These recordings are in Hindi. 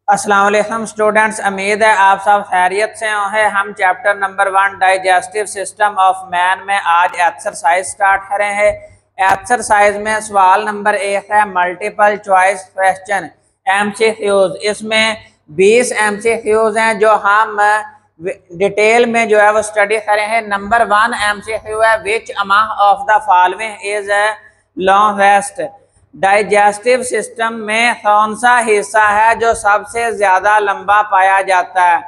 अस्सलाम वालेकुम स्टूडेंट्स, उम्मीद है आप सब खैरियत से हैं। हम chapter number 1 digestive system of man में आज एक्सरसाइज स्टार्ट कर रहे हैं। एक्सरसाइज में सवाल नंबर 1 है मल्टीपल चॉइस क्वेश्चन एमसीक्यूज। इसमें 20 एमसीक्यूज हैं जो हम डिटेल में जो है वो स्टडी करें हैं। नंबर 1 एमसीक्यू है, which among of the following is longest. Digestive system में कौन सा हिस्सा है जो सबसे ज्यादा लंबा पाया जाता है?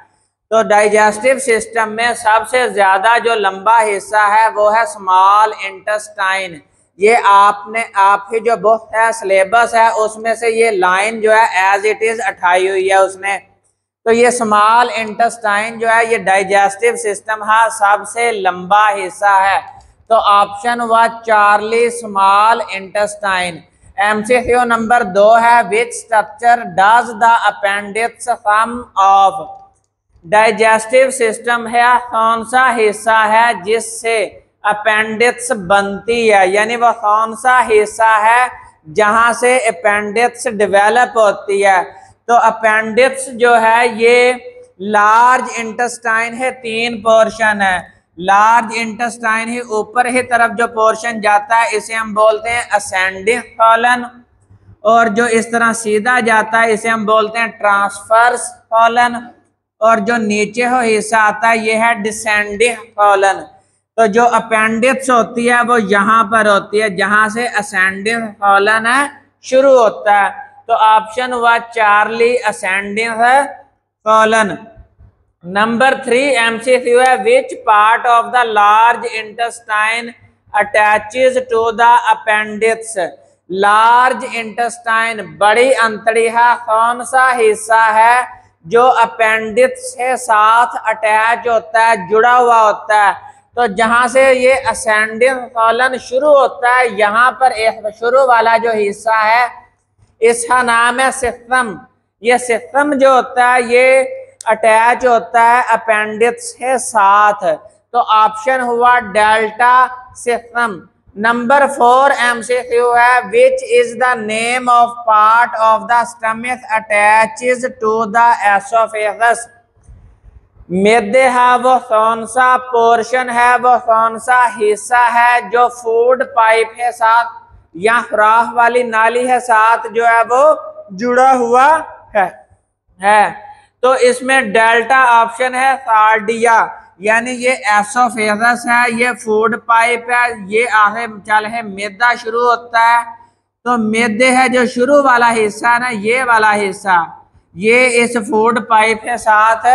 तो डाइजेस्टिव सिस्टम में सबसे ज्यादा जो लंबा हिस्सा है वो है स्मॉल इंटेस्टाइन। ये आपकी जो बुक है, सिलेबस है, उसमें से ये लाइन जो है एज इट इज उठाई हुई है उसने। तो ये स्मॉल इंटेस्टाइन जो है ये डाइजेस्टिव सिस्टम का सबसे लंबा हिस्सा है। तो ऑप्शन हुआ Charlie, small intestine. MCQ number 2 है, which structure does the appendix form of. Digestive system है कौन सा हिस्सा है जिससे अपेंडिक्स बनती है, यानी वह कौन सा हिस्सा है जहां से अपेंडिक्स डेवलप होती है। तो अपेंडिक्स जो है ये लार्ज इंटेस्टाइन है, 3 पोर्शन है। लार्ज इंटेस्टाइन ही ऊपर ही तरफ जो पोर्शन जाता है इसे हम बोलते हैं असेंडिंग कॉलन, और जो इस तरह सीधा जाता है इसे हम बोलते हैं ट्रांसवर्स कॉलन, और जो नीचे हो हिस्सा आता है ये है डिसेंडिंग कॉलन। तो जो अपेंडिक्स होती है वो यहाँ पर होती है जहां से असेंडिंग कॉलन है शुरू होता है। तो ऑप्शन हुआ Charlie, ascending colon. Number 3 MCQ है, which part of the large intestine attaches to the appendix. Large intestine, बड़ी अंतड़िया, कौन सा हिस्सा है जो अपेंडिक्स के साथ अटैच होता है, जुड़ा हुआ होता है? तो जहां से ये असेंडिंग कॉलन शुरू होता है यहाँ पर एक शुरू वाला जो हिस्सा है इसका नाम है सिस्टम। ये सिस्टम जो होता है ये अटैच होता है अपेंडिक्स के साथ। तो ऑप्शन हुआ डेल्टा सिस्टम। नंबर 4 एमसीक्यू है, which is the name of part of the stomach attaches to the oesophagus. मैदे है वो कौन सा पोर्शन है, वो कौन सा हिस्सा है जो फूड पाइप के साथ या खुराक वाली नाली के साथ जो है वो जुड़ा हुआ है। तो इसमें डेल्टा ऑप्शन है कार्डिया, यानी ये एसोफेगस है, ये फूड पाइप है, ये आगे चल है मैदा शुरू होता है। तो मैदे है जो शुरू वाला हिस्सा ना, ये वाला हिस्सा ये इस फूड पाइप के साथ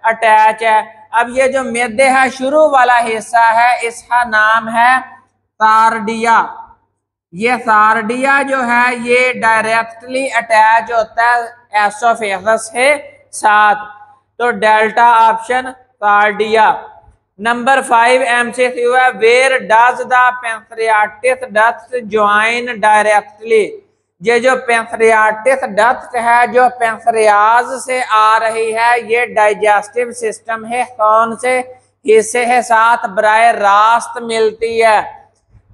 अटैच है। अब ये जो मैदे है शुरू वाला हिस्सा है इसका नाम है कार्डिया। ये कार्डिया जो है ये डायरेक्टली अटैच होता है एसोफेगस के साथ। तो delta option cardia. Number 5 MCQ है, where does the pancreatic duct join directly. ये जो पैंक्रियाटिक डक्ट है जो पैंक्रियाज से आ रही है ये डाइजेस्टिव सिस्टम है कौन से हिस्से के साथ बराह रास्त मिलती है?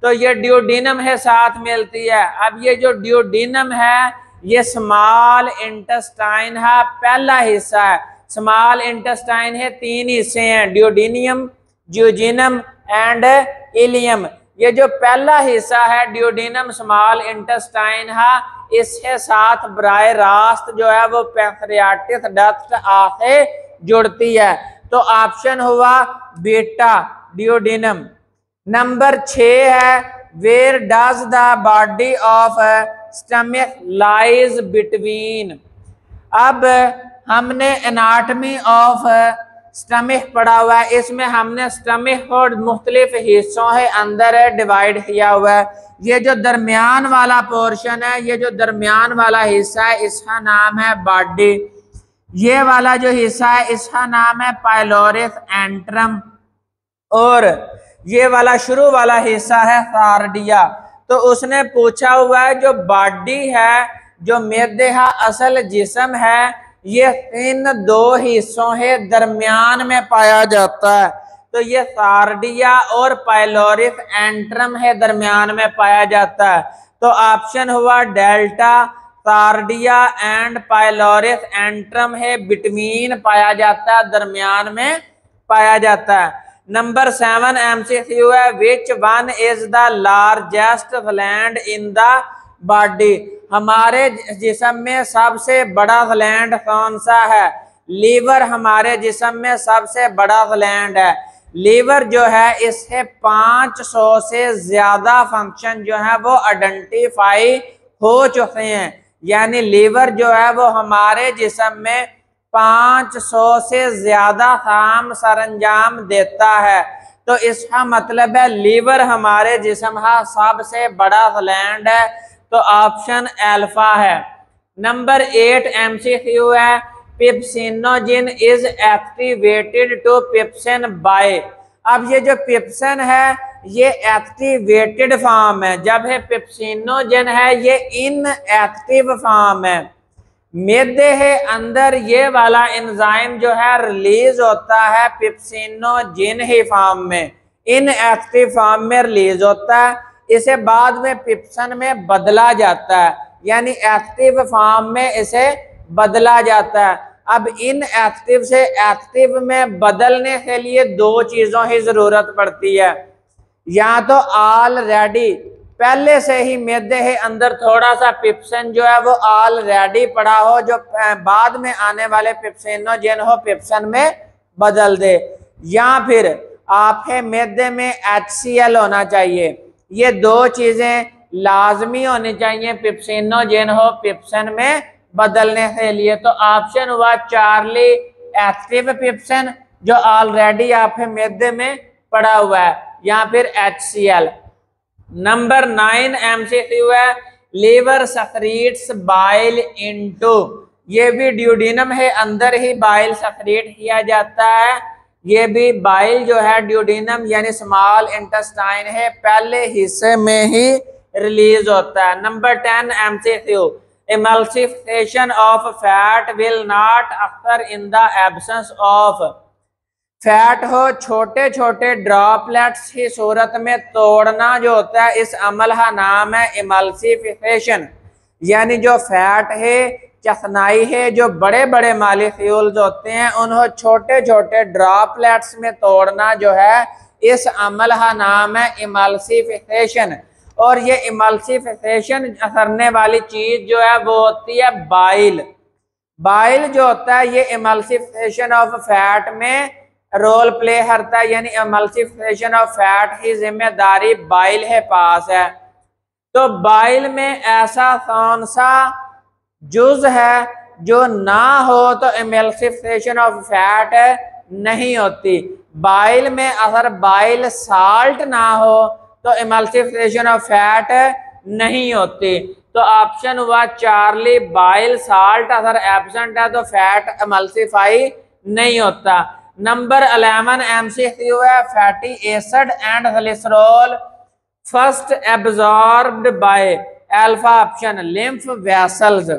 तो ये ड्यूडेनम है साथ मिलती है। अब ये जो ड्यूडेनम है ये स्मॉल इंटेस्टाइन है, पहला हिस्सा है। स्मॉल इंटेस्टाइन है 3 हिस्से हैं, ड्यूडेनियम, ज्यूजिनम एंड इलियम। ये जो पहला हिस्सा है ड्यूडेनम स्मॉल इंटेस्टाइन है, इसके साथ बराह रास्त जो है वो पैंक्रियाटिक डक्ट आके जुड़ती है। तो ऑप्शन हुआ बीटा, ड्यूडेनम। नंबर 6 है, where does the body of stomach lies between. अब हमने एनाटमी ऑफ स्टमक पढ़ा हुआ है, इसमें हमने स्टमक को मुख्तलिफ हिस्सों के अंदर डिवाइड किया हुआ है। ये जो दरमियान वाला पोर्शन है, ये जो दरमियान वाला हिस्सा है इसका नाम है बॉडी। ये वाला जो हिस्सा है इसका नाम है पाइलोरिक एंट्रम, और ये वाला शुरू वाला हिस्सा है कार्डिया। तो उसने पूछा हुआ है जो बॉडी है, जो मैदे का असल जिस्म है, ये इन 2 हिस्सों के दरमियान में पाया जाता है। तो ये कार्डिया और पाइलोरिक एंट्रम है दरमियान में पाया जाता है। तो ऑप्शन हुआ डेल्टा कार्डिया एंड पाइलोरिस एंट्रम है, बिटवीन पाया जाता है, दरमियान में पाया जाता है। नंबर 7 MCQ है, which one is the largest gland in the body, हमारे जिस्म में सबसे बड़ा ग्लैंड कौन सा है? लीवर हमारे जिस्म में सबसे बड़ा ग्लैंड है। लीवर जो है इससे 500 से ज्यादा फंक्शन जो है वो आइडेंटिफाई हो चुके हैं, यानी लीवर जो है वो हमारे जिस्म में 500 से ज्यादा काम सरंजाम देता है। तो इसका मतलब है लीवर हमारे जिस्म का सबसे बड़ा ग्लैंड है, तो ऑप्शन अल्फा है। नंबर 8 MCQ है, पिप्सिनोजिन इज एक्टिवेटेड टू पिप्सिन बाय, अब ये जो पिप्सिन है ये एक्टिवेटेड फॉर्म है, जब है पिप्सिनोजिन है ये इनएक्टिव फॉर्म है। मैदे है अंदर ये वाला एंजाइम जो है रिलीज होता है पिप्सिनोजिन ही फॉर्म में, इनएक्टिव फॉर्म में रिलीज होता है, इसे बाद में पिप्सिन में बदला जाता है, यानी एक्टिव फॉर्म में इसे बदला जाता है। अब इनएक्टिव से एक्टिव में बदलने के लिए दो चीजों की जरूरत पड़ती है, या तो ऑलरेडी पहले से ही मैदे के अंदर थोड़ा सा पिप्सिन जो है वो ऑलरेडी पड़ा हो, जो बाद में आने वाले पिप्सिनोजिन हो पिप्सिन में बदल दे, या फिर आपके मैदे में HCl होना चाहिए। ये दो चीजें लाजमी होनी चाहिए पिप्सिनोजिन हो पिप्सिन में बदलने के लिए। तो ऑप्शन हुआ चार्ली एक्टिव पिप्सिन जो ऑलरेडी आपके मैदे में पड़ा हुआ है, या फिर HCl। नंबर 9 MCQ है, लीवर सक्रीट्स बाइल इनटू, ये भी ड्यूडिनम है, अंदर ही बाइल सक्रीट किया जाता है, ये भी बाइल जो है ड्यूडिनम यानी स्मॉल इंटेस्टाइन है, पहले हिस्से में ही रिलीज होता है। Number 10 MCQ, emulsification of fat will not occur in the absence of, fat हो छोटे छोटे ड्रॉपलेट्स की सूरत में तोड़ना जो होता है, इस अमल का नाम है इमल्सिफिकेशन, यानी जो फैट है चखनाई है, जो बड़े बड़े मॉलिक्यूल्स होते हैं उन्हें छोटे छोटे ड्रॉपलेट्स में तोड़ना जो है, इस अमल का नाम है इमल्सिफिकेशन। और ये इमल्सिफिकेशन करने वाली चीज जो है वो होती है बाइल। बाइल जो होता है ये इमल्सिफिकेशन ऑफ फैट में रोल प्ले करता है, यानी इमल्सिफिकेशन ऑफ फैट की जिम्मेदारी बाइल के पास है। तो बाइल में ऐसा कौन सा जुज है जो ना हो तो इमल्सिफिकेशन ऑफ फैट नहीं होती? बाइल में अगर बाइल साल्ट ना हो तो इमल्सिफिकेशन ऑफ फैट नहीं होती। तो ऑप्शन हुआ चार्ली, बाइल साल्ट अगर एब्सेंट है तो फैट इमल्सिफाई नहीं होता। नंबर 11 MCQ है, fatty acid and glycerol first absorbed by alpha option lymph vessels,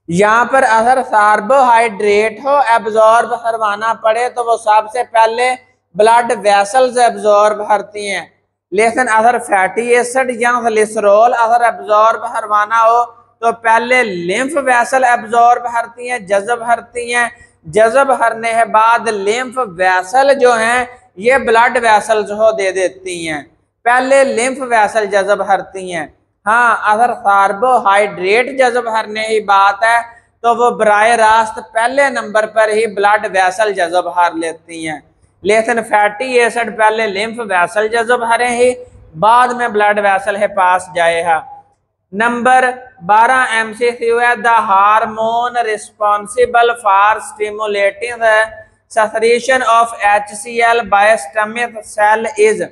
यहाँ पर अगर कार्बोहाइड्रेट हो एब्जॉर्ब करवाना पड़े तो वो सबसे पहले ब्लड वेसल्स एब्जॉर्ब करती हैं, लेकिन अगर फैटी एसिड या ग्लिसरॉल अगर एब्जॉर्ब करवाना हो तो पहले लिम्फ वेसल एब्जॉर्ब करती हैं, जज़ब करती हैं, जज़ब करने के बाद लिम्फ वेसल जो हैं ये ब्लड वेसल्स हो दे देती हैं, पहले लिम्फ वेसल जज़ब करती हैं। हाँ, अगर कार्बोहाइड्रेट जज़ब करने की बात है तो वो बराह रास्त पहले नंबर पर ही ब्लड वेसल जज़ब कर लेती हैं, लेकिन फैटी एसिड पहले लिम्फ वेसल जज़ब करे ही बाद में ब्लड वेसल के पास जाएगा। नंबर 12 MCQ है, the hormone responsible for stimulating the secretion of HCl by stomach cell is,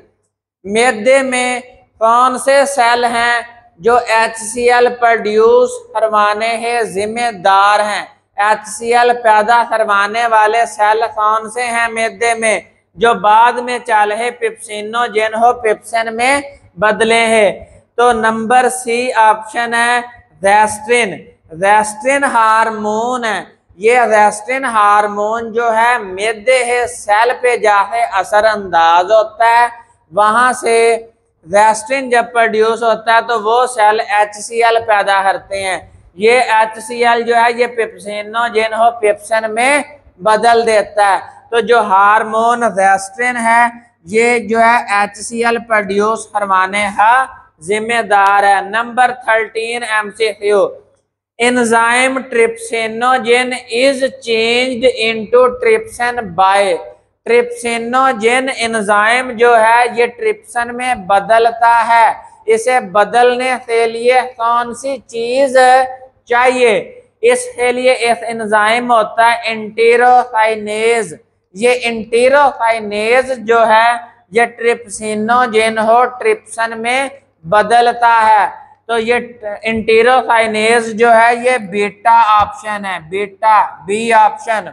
मैदे में कौन से सेल हैं जो HCl प्रोड्यूस करवाने के जिम्मेदार हैं? HCl पैदा करवाने वाले सेल कौन से हैं मैदे में जो बाद में चाहे पिप्सिनोजेन हो पिप्सिन में बदले हैं? तो नंबर सी ऑप्शन है रेस्ट्रिन, रेस्ट्रिन हार्मोन है। ये रेस्ट्रिन हार्मोन जो है मैदे के सेल पे जाके असर अंदाज होता है, वहां से गैस्ट्रिन जब प्रोड्यूस होता है तो वो सेल HCl पैदा करते हैं। ये HCl जो है ये पिप्सिनोजेन हो पिप्सिन में बदल देता है। तो जो हार्मोन गैस्ट्रिन है ये जो है HCl प्रोड्यूस करवाने का जिम्मेदार है। Number 13 MCQ, enzyme trypsinogen is changed into trypsin by, trypsinogen enzyme जो है ये ट्रिप्सिन में बदलता है। इसे बदलने के लिए कौन सी चीज चाहिए? इसके लिए एक एंजाइम होता है एंटेरोकाइनेज। ये एंटेरोकाइनेज जो है ये ट्रिप्सिनोजेन हो ट्रिप्सिन में बदलता है। तो ये एंटेरोकाइनेज जो है ये बीटा ऑप्शन है, बीटा बी ऑप्शन।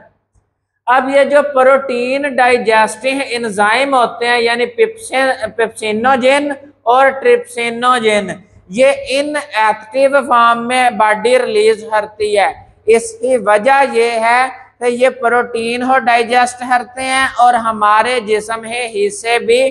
अब ये जो प्रोटीन डाइजेस्टिंग एंजाइम होते हैं यानी पिप्सिनोजेन और ट्रिप्सिनोजेन, ये इन एक्टिव फॉर्म में बॉडी रिलीज करती है। इसकी वजह ये है कि ये प्रोटीन हो डाइजेस्ट करते हैं और हमारे जिस्म के हिस्से भी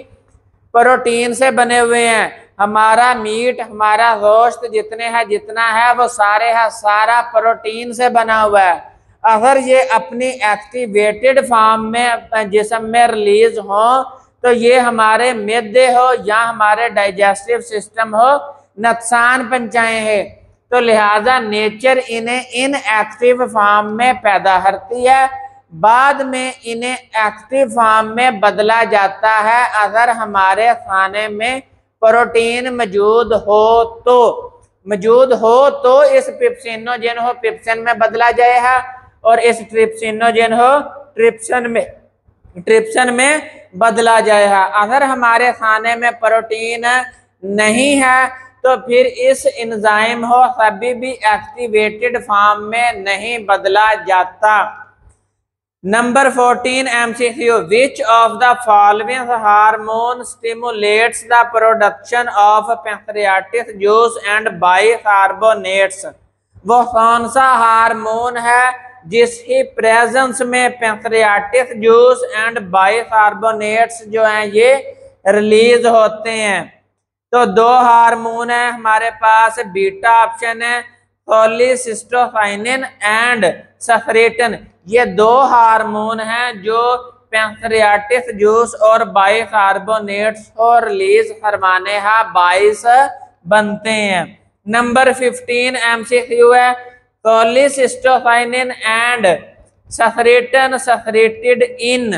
प्रोटीन से बने हुए हैं। हमारा मीट, हमारा गोश्त जितना है वो सारा प्रोटीन से बना हुआ है। अगर ये अपनी एक्टिवेटेड फॉर्म में जिस्म में रिलीज हो तो ये हमारे मैदे हो या हमारे डाइजेस्टिव सिस्टम हो नुकसान पहुंचाएंगे। तो लिहाजा नेचर इन्हें इन एक्टिव फॉर्म में पैदा करती है, बाद में इन्हें एक्टिव फॉर्म में बदला जाता है अगर हमारे खाने में प्रोटीन मौजूद हो तो इस पिप्सिनोजेन हो पिप्सिन में बदला जाएगा और इस ट्रिप्सिनोजेन हो ट्रिप्सिन में बदला जाएगा। अगर हमारे खाने में प्रोटीन नहीं है तो फिर इस एंजाइम हो कभी भी एक्टिवेटेड फॉर्म में नहीं बदला जाता। Number 14 MCQ, which of the following hormone stimulates the production of pancreatic juice and bicarbonates? वो कौन सा हार्मोन है जिसकी प्रेजेंस में पैंक्रियाटिक जूस एंड बाइकार्बोनेट्स जो हैं ये रिलीज होते हैं? तो दो हार्मोन है हमारे पास, बीटा ऑप्शन है कोलिसिस्टोकाइनिन एंड सेक्रेटिन। ये दो हार्मोन हैं जो पैंक्रियाटिक जूस और बाइकार्बोनेट्स को रिलीज करवाने का बाइस बनते हैं। नंबर 15 MCQ है, कोलिसिस्टोकाइनिन एंड सेक्रेटिन सेक्रेटेड इन।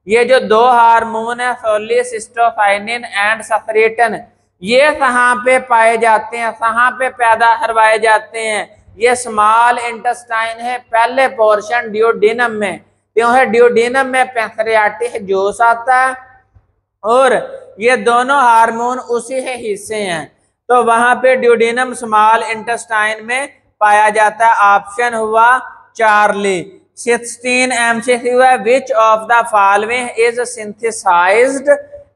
ये जो दो हार्मोन है कोलिसिस्टोकाइनिन एंड सेक्रेटिन, ये कहाँ पे पाए जाते हैं, कहाँ पे पैदा करवाए जाते हैं? ये स्मॉल इंटेस्टाइन है, पहले पोर्शन ड्यूडेनम में। क्यों है? ड्यूडेनम में पैंक्रियाटिक जूस आता है और ये दोनों हार्मोन उसी के हिस्से हैं, तो वहां पे ड्यूडेनम स्मॉल इंटेस्टाइन में पाया जाता है। ऑप्शन हुआ चार्ली। 16 MCQ है, which of the following is synthesised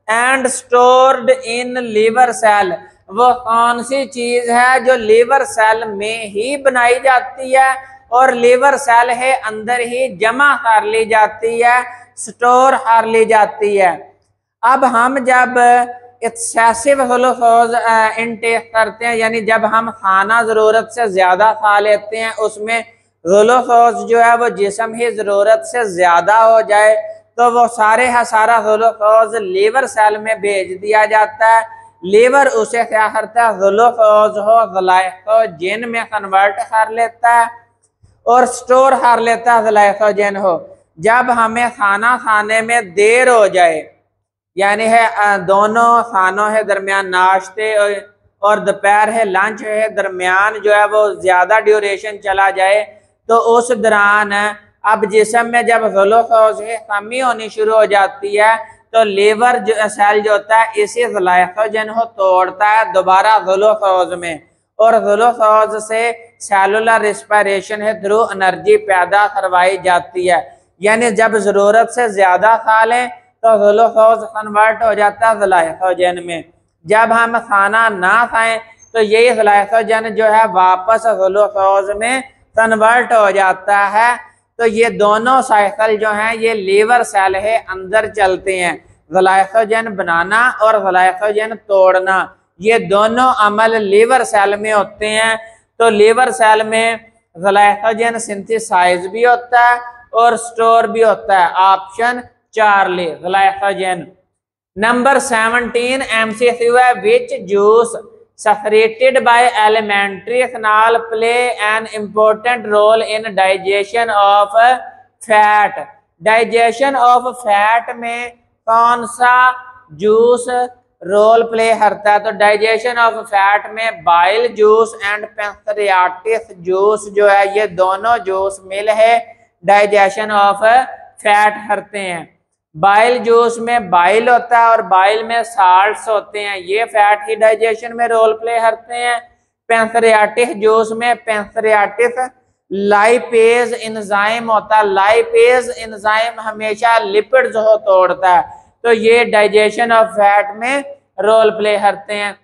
and stored in liver cell? वो कौन सी चीज है जो लीवर सेल में ही बनाई जाती है और लीवर सेल के अंदर ही जमा कर ली जाती है, स्टोर कर ली जाती है? अब हम जब एक्सेसिव ग्लूकोज इनटेक करते हैं यानी जब हम खाना जरूरत से ज्यादा खा लेते हैं, उसमें ग्लूकोज जो है वो जिस्म की जरूरत से ज्यादा हो जाए तो वो सारा ग्लूकोज लीवर सेल में भेज दिया जाता है। लीवर उसे क्या करता है, ग्लूकोज हो ग्लाइकोजन में कन्वर्ट कर लेता है और स्टोर कर लेता है ग्लाइकोजन हो। जब हमें खाना खाने में देर हो जाए यानी है दोनों खानों के दरमियान, नाश्ते और दोपहर है लंच है दरमियान जो है वो ज्यादा ड्यूरेशन चला जाए, तो उस दौरान अब जिस्म में जब ग्लूकोज की कमी होनी शुरू हो जाती है तो लीवर सेल जो होता है इसी ग्लाइकोजन को तोड़ता है दोबारा ग्लूकोज में, और ग्लूकोज से सेलुलर रिस्पिरेशन के थ्रू एनर्जी पैदा करवाई जाती है। यानी जब जरूरत से ज्यादा खा लें तो ग्लूकोज कन्वर्ट हो जाता है ग्लाइकोजन में, जब हम खाना ना खाएं तो यही ग्लाइकोजन जो है वापस ग्लूकोज में कन्वर्ट हो जाता है। तो ये दोनों साइकिल जो हैं ये लीवर सेल के अंदर चलते हैं। ग्लाइकोजन बनाना और ग्लाइकोजन तोड़ना, ये दोनों अमल लीवर सेल में होते हैं। तो लीवर सेल में ग्लाइकोजन सिंथेसाइज भी होता है और स्टोर भी होता है। Option Charlie glycogen. Number 17 MCQ है, विच juice secreted by elementary canal play an important role in digestion of fat। Digestion of fat में कौन सा जूस रोल प्ले करता है? तो डाइजेशन ऑफ फैट में bile juice and pancreatic juice जो है, ये दोनों जूस मिल है डाइजेशन ऑफ फैट करते हैं। बाइल जूस में बाइल होता है और बाइल में साल्ट्स होते हैं, ये फैट ही डाइजेशन में रोल प्ले करते हैं। पैंक्रियाटिक जूस में पैंक्रियाटिक लाइपेज एंजाइम होता है, लाइपेज एंजाइम हमेशा लिपिड्स को तोड़ता है, तो ये डाइजेशन ऑफ फैट में रोल प्ले करते हैं।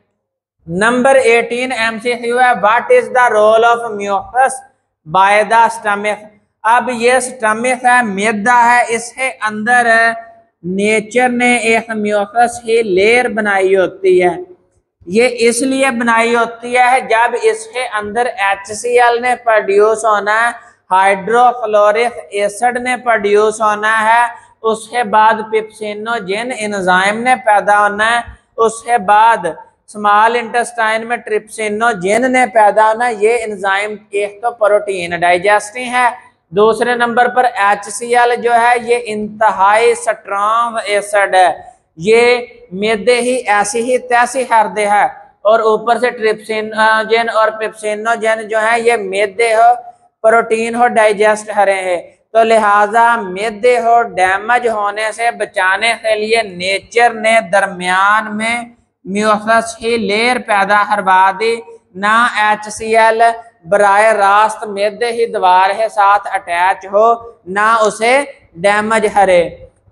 नंबर 18 एमसीक्यू है, what is the role of mucus by the stomach. अब ये स्टमक है, मैदा है, इसके अंदर नेचर ने एक म्यूकस की लेयर बनाई होती है। ये इसलिए बनाई होती है जब इसके अंदर HCl ने प्रोड्यूस होना है, हाइड्रोक्लोरिक एसिड ने प्रोड्यूस होना है, उसके बाद पिप्सिनोजेन एंजाइम ने पैदा होना है, उसके बाद स्मॉल इंटेस्टाइन में ट्रिप्सिनोजेन ने पैदा होना है। ये एंजाइम एक तो प्रोटीन डाइजेस्टिंग है, दूसरे नंबर पर HCl जो है ये इंतहाई स्ट्रॉन्ग एसिड है, ये मैदे ही ऐसी ही तैसी कर दे है, और ऊपर से ट्रिप्सिनोजेन और पिप्सिनोजेन जो है ये मैदे हो प्रोटीन हो डाइजेस्ट करे हैं। तो लिहाजा मैदे हो डैमेज होने से बचाने के लिए नेचर ने दरमियान में म्यूकस की लेयर पैदा करवा दी, ना HCl बराह रास्त मैदे ही दीवार के साथ अटैच हो, ना उसे डैमेज करे।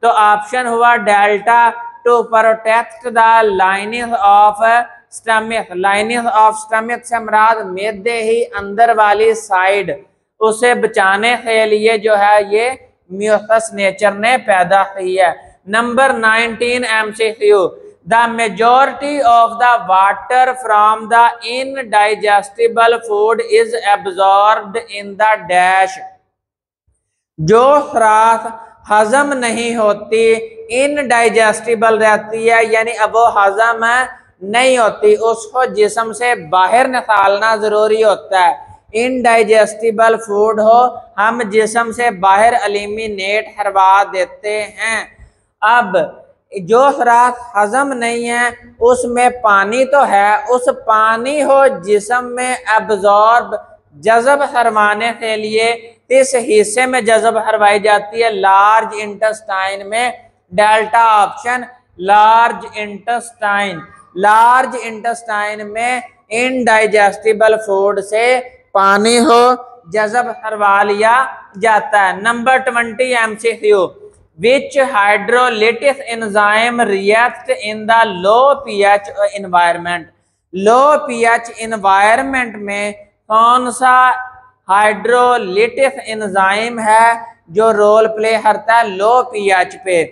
तो ऑप्शन हुआ delta, to protect the lining of stomach. Lining of stomach से मुराद मैदे ही अंदर वाली साइड, उसे बचाने के लिए जो है ये म्यूकस नेचर ने पैदा की है। Number 19 MCQ, the majority of the water from the indigestible food is absorbed in the dash. जो खुराक हजम नहीं होती, इनडाइजेस्टिबल रहती है, यानी अब वो हजम नहीं होती, उसको जिस्म से बाहर निकालना जरूरी होता है। इनडाइजेस्टिबल फूड हो, हम जिस्म से बाहर एलिमिनेट करवा देते हैं। अब जो खुराक हजम नहीं है उसमें पानी तो है, उस पानी हो जिस्म में एब्जॉर्ब जज़ब करवाने के लिए इस हिस्से में जज़ब करवाई जाती है, लार्ज इंटेस्टाइन में। Delta option large intestine. Large intestine में इनडाइजेस्टिबल फूड से पानी हो जज़ब करवा लिया जाता है। Number 20 MCQ, which hydrolytic enzyme react in the low pH environment. Low pH environment में कौन सा हाइड्रोलिटिक एंजाइम है जो रोल प्ले करता है लो पीएच पे?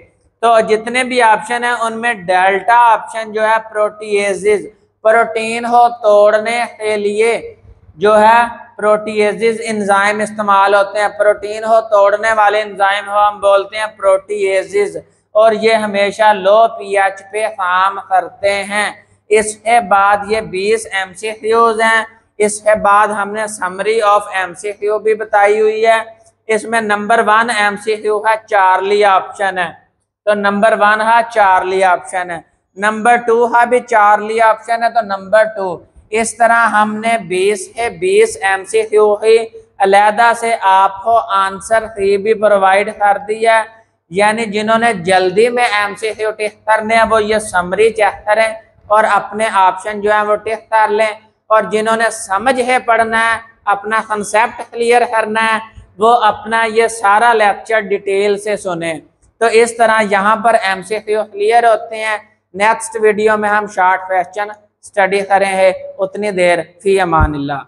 तो जितने भी ऑप्शन है उनमें डेल्टा ऑप्शन जो है प्रोटीएजेस, प्रोटीन हो तोड़ने के लिए जो है प्रोटीएजेस एंजाइम इस्तेमाल होते हैं। प्रोटीन हो तोड़ने वाले एंजाइम हो हम बोलते हैं प्रोटीएजेस, और ये हमेशा लो पीएच पे काम करते हैं। इसके बाद ये 20 एमसीक्यूज हैं। इसके बाद हमने समरी ऑफ एमसीक्यू भी बताई हुई है। इसमें नंबर 1 एमसीक्यू का चार्ली ऑप्शन है, तो नंबर 1 है चार्ली ऑप्शन है। नंबर 2 है भी चार्ली ऑप्शन है, तो नंबर 2। इस तरह हमने 20 है 20 एमसीक्यू ही अलहदा से आपको आंसर भी प्रोवाइड कर दिया, यानी जिन्होंने जल्दी में एमसीक्यू टिक करने हैं वो ये समरी चेक करें और अपने ऑप्शन जो है वो टिक कर लें, और जिन्होंने समझ है पढ़ना है, अपना कंसेप्ट क्लियर करना है, वो अपना ये सारा लेक्चर डिटेल से सुने। तो इस तरह यहाँ पर एमसीक्यू क्लियर होते हैं। नेक्स्ट वीडियो में हम शॉर्ट क्वेश्चन स्टडी करें हैं। उतनी देर फी अमानिल्लाह।